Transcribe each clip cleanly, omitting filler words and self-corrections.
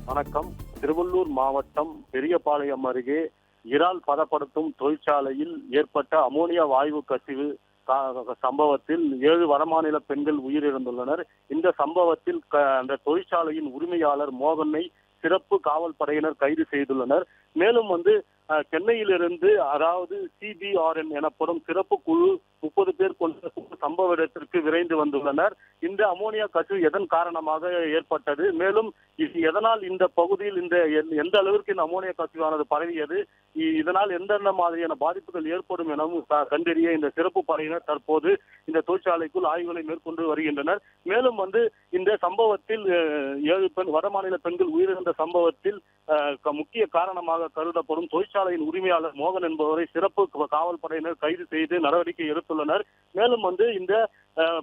வணக்கம். திருவள்ளூர் மாவட்டம் பெரியபாளையம் அருகே இறால் பதப்படுத்தும் தொழிற்சாலையில் ஏற்பட்ட அமோனியா வாயு கசிவு சம்பவத்தில் 7 வடமாநில பெண்கள் உயிரிழந்துள்ளனர். இந்த சம்பவத்தில் அந்த தொழிற்சாலையின் உரிமையாளர் மோகனை சிறப்பு காவல் படையினர் கைது செய்துள்ளனர். மேலும் சென்னையிலிருந்து, அதாவது CBRN எனப்படும் சிறப்பு குழு 30 பேர் கொண்ட சம்பவ இடத்திற்கு விரைந்து வந்துள்ளனர். இந்த அமோனியா கசிவு எதன் காரணமாக ஏற்பட்டது, மேலும் இது எதனால் இந்த பகுதியில் எந்த அளவிற்கு இந்த அமோனியா கசிவானது பரவியது, இதனால் எந்தெந்த மாதிரியான பாதிப்புகள் ஏற்படும் எனவும் கண்டறிய இந்த சிறப்பு படையினர் தற்போது இந்த தொழிற்சாலைக்குள் ஆய்வுகளை மேற்கொண்டு வருகின்றனர். மேலும் இந்த சம்பவத்தில் 7 வடமாநில பெண்கள் உயிரிழந்த சம்பவத்தில் முக்கிய காரணமாக கருதப்படும் தொழிற்சாலையின் உரிமையாளர் மோகன் என்பவரை சிறப்பு காவல் படையினர் கைது செய்து நடவடிக்கை எடுத்துள்ளனர். மேலும் இந்த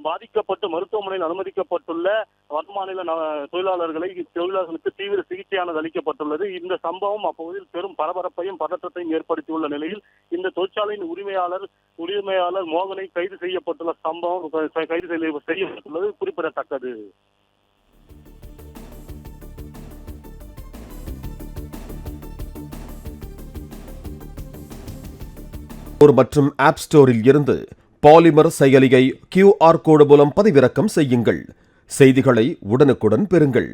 பாதிக்கப்பட்டு மருத்துவமனையில் அனுமதிக்கப்பட்டுள்ள வடமாநில தொழிலாளர்களுக்கு தீவிர சிகிச்சையானது அளிக்கப்பட்டுள்ளது. இந்த சம்பவம் அப்பகுதியில் பெரும் பரபரப்பையும் பதற்றத்தையும் ஏற்படுத்தியுள்ள நிலையில் இந்த தொழிற்சாலையின் உரிமையாளர் மோகனை கைது செய்யப்பட்டுள்ள சம்பவம் செய்யப்பட்டுள்ளது குறிப்பிடத்தக்கது. மற்றும் ஆப் ஸ்டோரில் இருந்து பாலிமர் செயலியை QR கோடு மூலம் பதிவிறக்கம் செய்யுங்கள். செய்திகளை உடனுக்குடன் பெறுங்கள்.